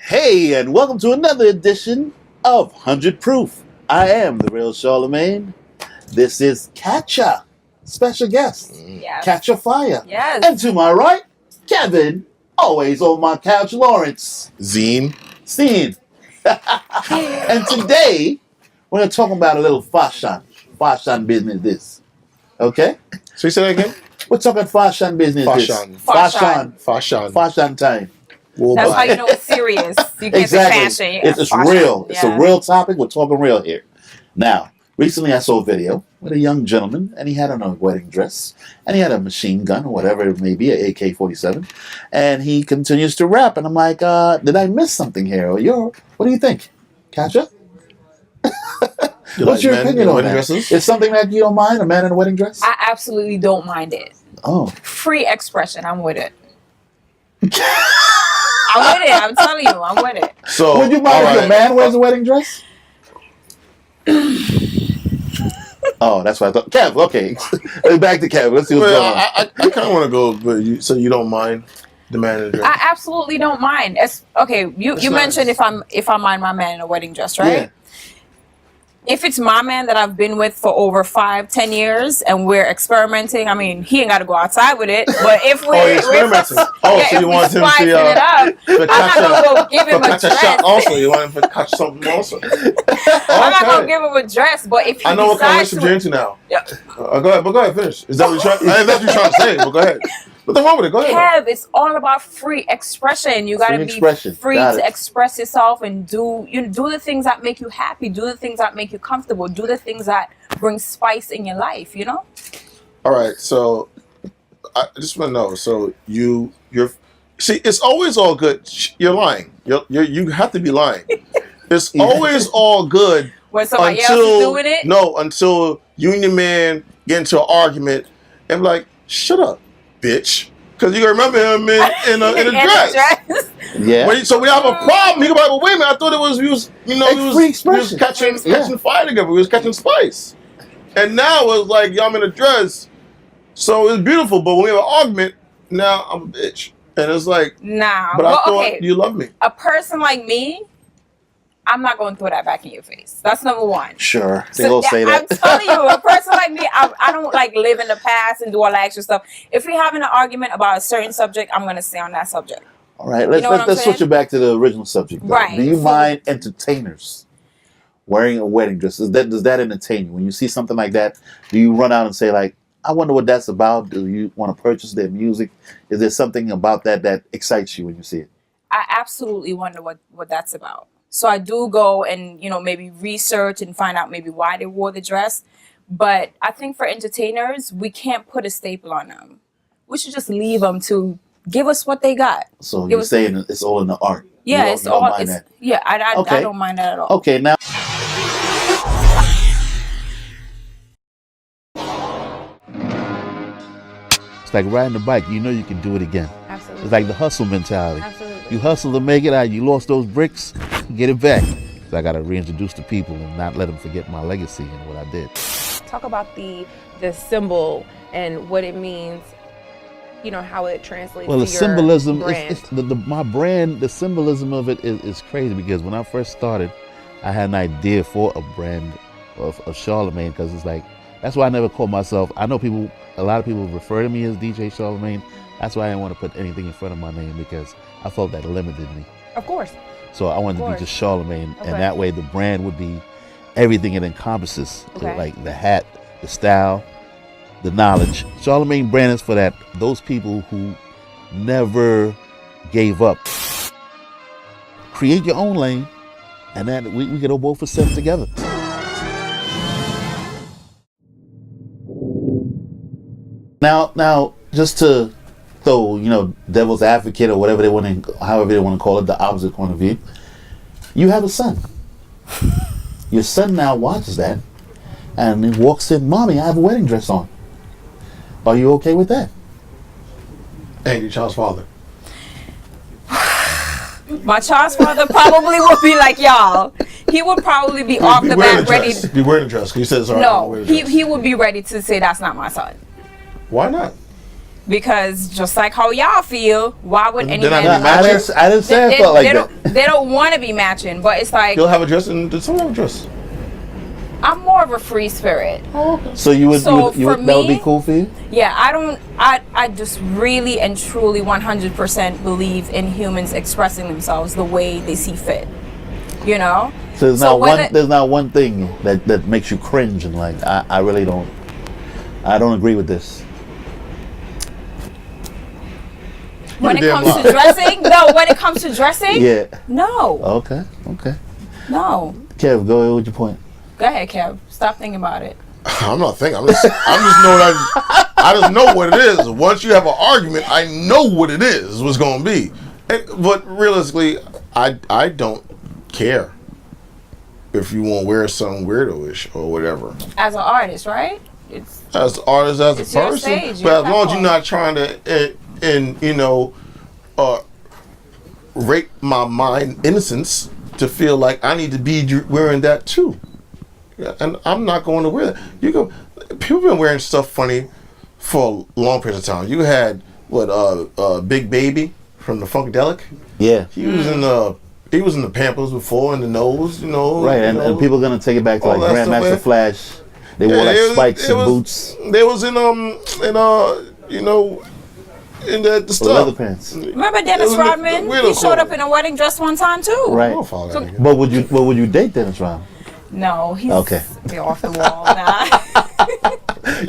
Hey, and welcome to another edition of 100 Proof. I am the real Charlemagne. This is Catcha, special guest. Yes. Catcha Fire. Yes. And to my right, Kevin, always on my couch, Lawrence. Zine. Scene. And today, we're going to talk about a little fashion business this. Okay? So you say that again? We're talking fashion business Fashion. this. Fashion. Fashion time. That's how you know it's serious. You can't say fashion. It's real. It's a real topic. We're talking real here. Now, recently I saw a video with a young gentleman, and he had on a wedding dress, and he had a machine gun or whatever it may be, an AK-47, and he continues to rap. And I'm like, did I miss something here? What do you think, Katja? What's your opinion on that? Dresses? Is something that you don't mind, a man in a wedding dress? I absolutely don't mind it. Oh. Free expression. I'm with it. I'm with it. I'm telling you, I'm with it. So, would you mind if a man wears a wedding dress? Oh, that's what I thought. Kev, okay. Back to Kev. Let's see what's going on. I kind of want to go, but so you don't mind the man in a dress? I absolutely don't mind. You mentioned if I mind my man in a wedding dress, right? Yeah. If it's my man that I've been with for over 5-10 years and we're experimenting, I mean, he ain't got to go outside with it. But if we're experimenting, so you want him to I'm not gonna go give him a dress. Shot also, you want him to catch something also. I'm not gonna give him a dress, but if he I know what kind of relationship you're into now. Yeah. Go ahead, finish. Is that what you're trying to say? But go ahead. What's wrong with it? Go ahead. Kev, it's all about free expression. You gotta be free to express yourself and do the things that make you happy, do the things that make you comfortable, do the things that bring spice in your life, you know? All right, so I just want to know. So you're see, it's always all good. You're lying. You have to be lying. It's always all good when somebody else is doing it. No, until you and your man get into an argument and be like, shut up, bitch. Because you remember him in a dress. Yeah. So we have a problem. He go like, well, wait a minute. I thought it was we was catching fire together. We was catching spice. And now it's like, y'all I'm in a dress. So it's beautiful. But when we have an argument, now I'm a bitch. And it's like, nah. But I thought you loved me. A person like me, I'm not going to throw that back in your face. That's number one. Sure. They will say that. I'm telling you, a person like me, I don't like live in the past and do all that extra stuff. If we're having an argument about a certain subject, I'm going to stay on that subject. All right. Let's switch it back to the original subject. Though. Right. Do you mind entertainers wearing a wedding dress? Does that entertain you? When you see something like that, do you run out and say, like, I wonder what that's about? Do you want to purchase their music? Is there something about that excites you when you see it? I absolutely wonder what that's about. So I do go and, maybe research and find out maybe why they wore the dress. But I think for entertainers, we can't put a staple on them. We should just leave them to give us what they got. So you're saying it's all in the art? Yeah, I don't mind that at all. Okay, now. It's like riding a bike. You know you can do it again. Absolutely. It's like the hustle mentality. Absolutely. You hustle to make it out. You lost those bricks, get it back. So I got to reintroduce the people and not let them forget my legacy and what I did. Talk about the symbol and what it means, how it translates to your symbolism, brand. My brand, the symbolism of it is crazy because when I first started, I had an idea for a brand of Charlemagne because it's like, that's why I never call myself, I know a lot of people refer to me as DJ Charlemagne. That's why I didn't want to put anything in front of my name because I felt that limited me. Of course. So I wanted to be just Charlemagne, and that way the brand would be everything it encompasses, like the hat, the style, the knowledge. Charlemagne brand is for those people who never gave up. Create your own lane, and then we get all both for steps together. Now, just to throw, devil's advocate or whatever however they want to call it, the opposite point of view. You have a son. Your son now watches that and he walks in, Mommy, I have a wedding dress on. Are you okay with that? And your child's father. My child's father probably would be like y'all. He would probably be off the bat ready. Be wearing a dress. He says, no, he would be ready to say that's not my son. Why not? Because just like how y'all feel, why would any They're not man? gonna match I didn't say I felt like that. They don't want to be matching, but it's like You'll have a dress and someone have a dress. I'm more of a free spirit. So you would, So that would be me- cool for you? Yeah, I just really and truly 100% believe in humans expressing themselves the way they see fit. You know? So there's So not whether- one. There's not one thing that makes you cringe and like I really don't. I don't agree with this. When it You're damn comes to dressing, when it comes to dressing, Yeah. no, Okay. no. Kev, go ahead with your point. Go ahead, Kev. Stop thinking about it. I'm not thinking. I'm just knowing I just know what it is. Once you have an argument, I know what it is. What's going to be. But realistically, I don't care if you want to wear something weirdo-ish or whatever. As an artist, right? It's As an artist, as It's a your person, stage, but your as long as you're platform. not trying to, rape my mind innocence to feel like I need to be wearing that too. Yeah, and I'm not going to wear that. People been wearing stuff funny for a long period of time. You had Big Baby from the Funkadelic. Yeah. He was in the Pampers before, in the nose, Right, and people are gonna take it back to all like that stuff, Grandmaster man. Flash. They wore like spikes and boots, They was in the with stuff. leather pants. Remember It Dennis was Rodman? weirdo He showed clothes. up in a wedding dress one time too. Right. I don't follow that nigga. But would you date Dennis Rodman? No, he's Okay. off the wall now.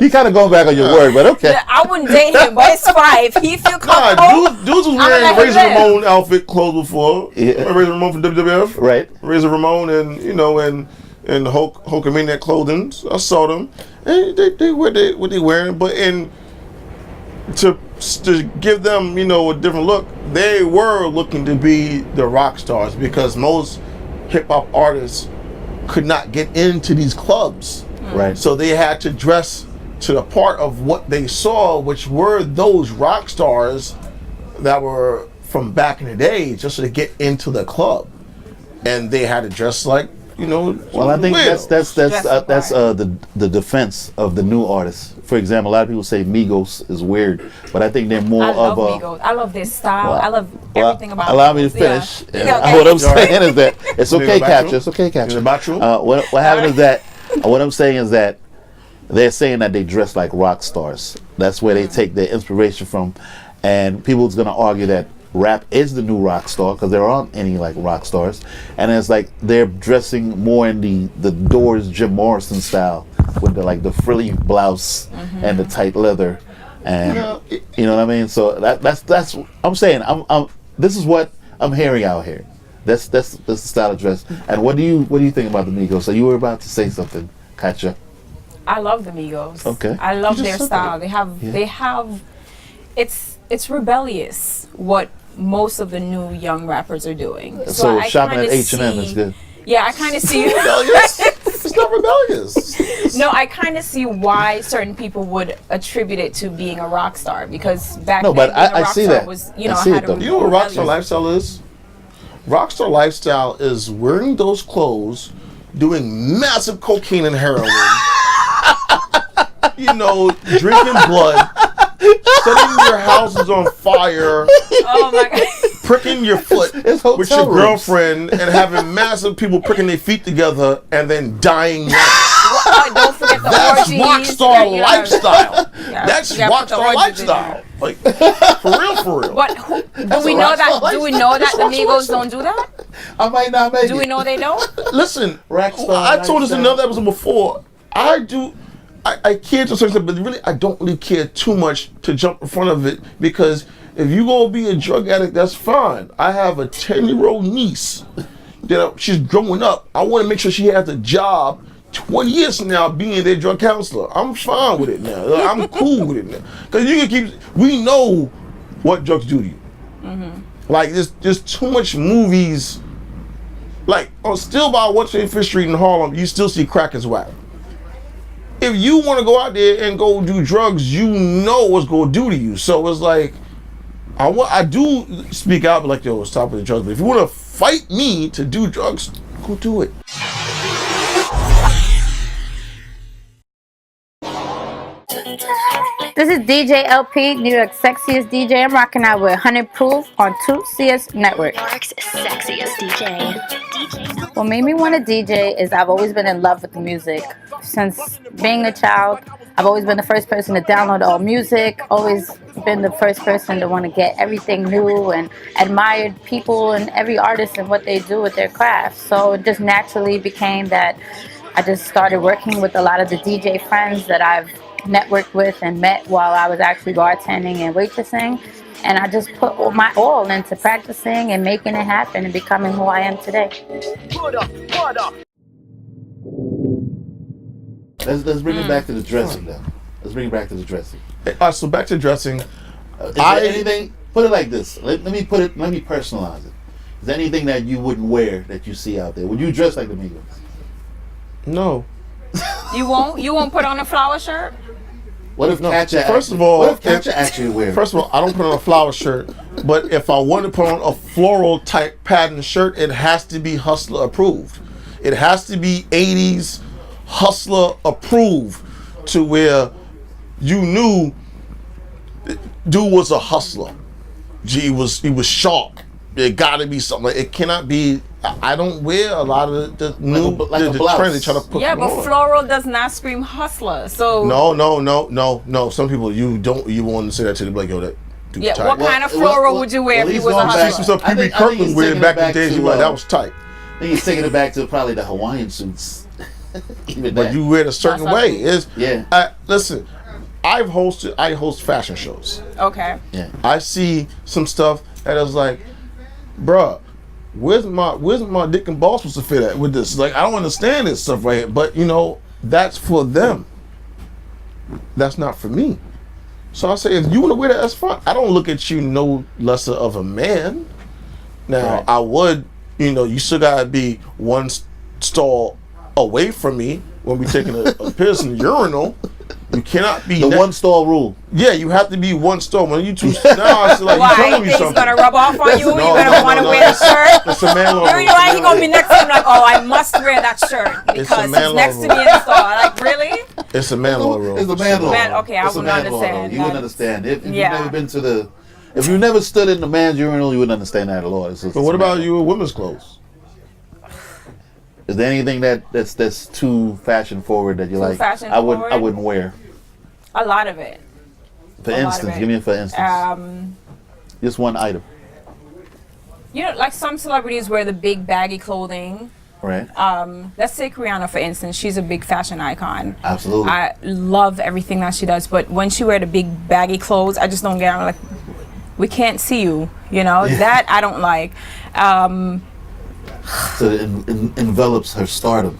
You kind of going back on your word, but okay. I wouldn't date him, but it's fine. If he feel Nah, comfortable, dudes was I'ma let wearing him Razor live. Ramon outfit clothes before. Yeah. Remember Razor Ramon from WWF. Right. Razor Ramon and Hulkamaniac clothing. I saw them. And they wear what they wearing, but to give them a different look, they were looking to be the rock stars because most hip hop artists could not get into these clubs. Right. So they had to dress to the part of what they saw, which were those rock stars that were from back in the day, just to get into the club, and they had to dress like Well, I think weirdos. that's Dress the defense of the new artists. For example, a lot of people say Migos is weird, but I think they're more I love of a. Migos. I love their style. Well, I love Well, everything about allow me to Migos. Yeah. finish. Yeah, okay. What I'm saying is that it's You okay, in the capture. bathroom? It's okay, capture. You in the bathroom? What happened is that what I'm saying is that they're saying that they dress like rock stars. That's where they take their inspiration from, and people's gonna argue that rap is the new rock star because there aren't any like rock stars, and it's like they're dressing more in the Doors, Jim Morrison style with the frilly blouse and the tight leather, and you know what I mean. So that's I'm saying. I'm this is what I'm hearing out here. That's the style of dress. And what do you think about the Migos? So you were about to say something, Katja. I love the Migos. Okay. I love You just their said style. that. They have it's rebellious what most of the new young rappers are doing. So I shopping at kinda H&M is see- good. Yeah, I kind of see. rebellious. It's not rebellious. No, I kind of see why certain people would attribute it to being a rock star because back No, then but being a I rock see star that. was I see had it, though. a You know what rockstar rebellious- lifestyle is? Rockstar lifestyle is wearing those clothes, doing massive cocaine and heroin, drinking blood, setting your houses on fire, Oh my god. pricking your foot It's hotel with your rooms. girlfriend, and having massive people pricking their feet together and then dying. Don't forget the That's orgies. rockstar Yeah. lifestyle. Yeah, That's you gotta put the rockstar orgies in lifestyle. Like for real. But do we know that? Do we know that the Rockstar Migos lifestyle. don't do that? I might not make Do we know they don't? Listen, Rockstar I told this in lifestyle. another episode before. I care to a certain extent, but really I don't really care too much to jump in front of it because if you gonna be a drug addict, that's fine. I have a 10-year-old niece that she's growing up. I want to make sure she has a job 20 years from now being their drug counselor. I'm fine with it now. I'm cool with it now. Because we know what drugs do to you. Like there's too much movies. Like on Still by 125th Street in Harlem, you still see crack as whack. If you want to go out there and go do drugs, you know what's going to do to you. So it's like, I do speak out, but like, yo, stop with the drugs. But if you want to fight me to do drugs, go do it. This is DJ LP, New York's sexiest DJ. I'm rocking out with 100 Proof on 2CS Network. New York's sexiest DJ. What made me want to DJ is I've always been in love with the music. Since being a child, I've always been the first person to download all music, always been the first person to want to get everything new and admired people and every artist and what they do with their craft. So it just naturally became that I just started working with a lot of the DJ friends that I've networked with and met while I was actually bartending and waitressing. And I just put my all into practicing and making it happen and becoming who I am today. Let's bring it back to the dressing then. Let's bring it back to the dressing. So back to dressing. Is there anything? Put it like this. Let me personalize it. Is there anything that you wouldn't wear that you see out there? Would you dress like the Migos? No. You won't put on a flower shirt? What if Katcha? First of all, what if Katcha actually wear? First of all, I don't put on a flower shirt, but if I want to put on a floral type pattern shirt, it has to be Hustler approved. It has to be 80s Hustler approved, to where you knew dude was a hustler. He was sharp. It got to be something. It cannot be. I don't wear a lot of the new the trend they try to put. Yeah, but on. floral does not scream hustler. So no. Some people you want to say that to them, like, yo, that dude yeah. tight. What kind of floral would you wear if you was a See some hustler? stuff P.B. Kirkland wear back in the days. You like, that was tight. I think he's taking it back to probably the Hawaiian suits. Even But that. you wear it a certain way. It's Yeah. Listen, I host fashion shows. Okay. Yeah. I see some stuff that is like, bruh, where's my dick and balls supposed to fit at with this? Like, I don't understand this stuff right here. But that's for them. That's not for me. So I say, if you want to wear that, that's fine. I don't look at you no lesser of a man. Now, Right. I would, you still gotta be one stall away from me when we taking a piss in the urinal. You cannot be The one stall rule. Yeah, you have to be one stall. When you two now, it's like Why? you telling me Things something. gonna rub off on you? No, You gonna want to no. wear the shirt? It's a man law. You know why he gonna be next to him like, oh, I must wear that shirt because he's man next law to me in the store. Like, really? It's a man law rule. It's the man law. Man, okay, I It's a wouldn't man law, understand though. You wouldn't that. understand. If you've Yeah. never been to the, if you never stood in the man's urinal, you wouldn't understand that at all. But what about you with women's clothes? Is there anything that's too fashion forward that you like? fashion I forward? wouldn't wear. A lot of it. For A lot of instance, it. give me a for instance. Just one item. Like some celebrities wear the big baggy clothing. Right. Let's take Rihanna for instance. She's a big fashion icon. Absolutely. I love everything that she does, but when she wear the big baggy clothes, I just don't get it. I'm like, we can't see you. That I don't like. So it envelops her stardom.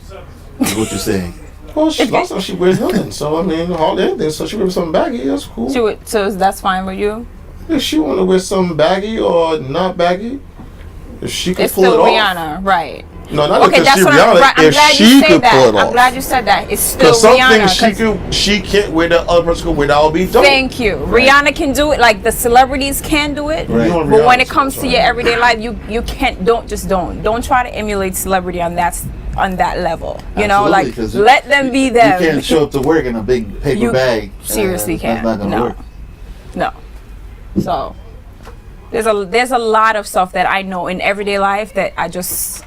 Is what you're saying. Well, last time she wears nothing. So I mean, hardly anything. So she wears something baggy. That's cool. So that's fine with you? If she want to wear something baggy or not baggy, if she can It's pull it still off. Rihanna, right? No, not Okay, because that's she what Rihanna. I'm If glad she you could said pull it that. I'm off. glad you said that. It's still Because some Rihanna. things she can't wear that other person can wear. That would be dope. Thank you. Rihanna can do it. Like the celebrities can do it. Right. You know But when Rihanna, it comes so to that's your right. everyday life, you can't. Don't try to emulate celebrity on that level. Absolutely, 'cause let them be them. You can't show up to work in a big paper You bag. seriously That's can't. not gonna No. work. No. So there's a lot of stuff that I know in everyday life that I just,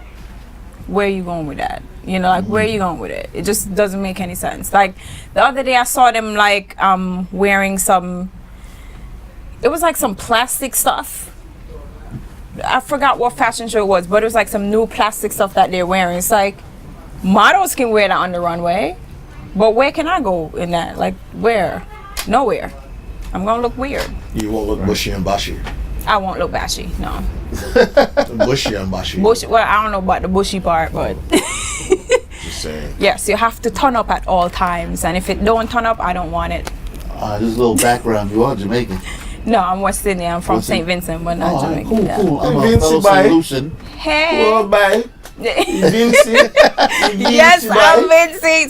where are you going with that? Where are you going with it? It just doesn't make any sense. Like the other day I saw them like wearing some, it was like some plastic stuff. I forgot what fashion show it was, but it was like some new plastic stuff that they're wearing. It's like models can wear that on the runway, but where can I go in that? Like where? Nowhere. I'm gonna look weird. You won't look bushy and bashy. I won't look bashy. No. Bushy and bashy. Bushy. Well, I don't know about the bushy part, but Just saying. yes, you have to turn up at all times, and if it don't turn up, I don't want it. Just a little background. You are Jamaican. No, I'm West Indian. I'm from West St. Indian. Vincent, but not All right, Jamaican. cool, yeah. cool. I'm a Vincy, fellow bye. St. Lucian. Hey. Well, bye. Yes, I've been seeing.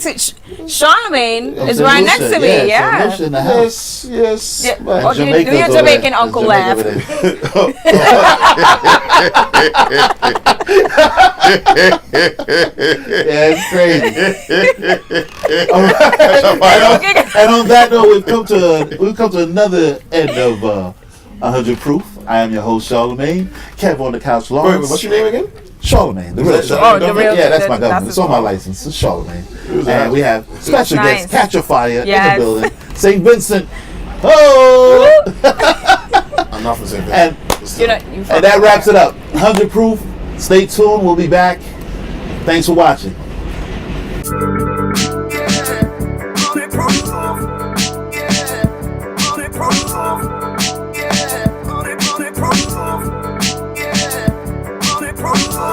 Charlemagne is right next to me. Yeah. Lucia in the house. Yes. Yeah. Man. Oh, do your Jamaican uncle laugh. Yeah, it's crazy. All right. And on that note, we've come to another end of 100 Proof. I am your host, Charlemagne. Kev on the couch, Lawrence. Wait, what's your name again? Charlemagne. The real Is that Charlemagne. your government? Yeah, that's my government. that's It's on my license. It's Charlemagne. Who's that? And we have special Nice. guest, Catch a Fire, Yes. in the building. St. Vincent. Oh! I'm not from St. And Vincent. And that wraps it up. 100 Proof. Stay tuned. We'll be back. Thanks for watching. Yeah.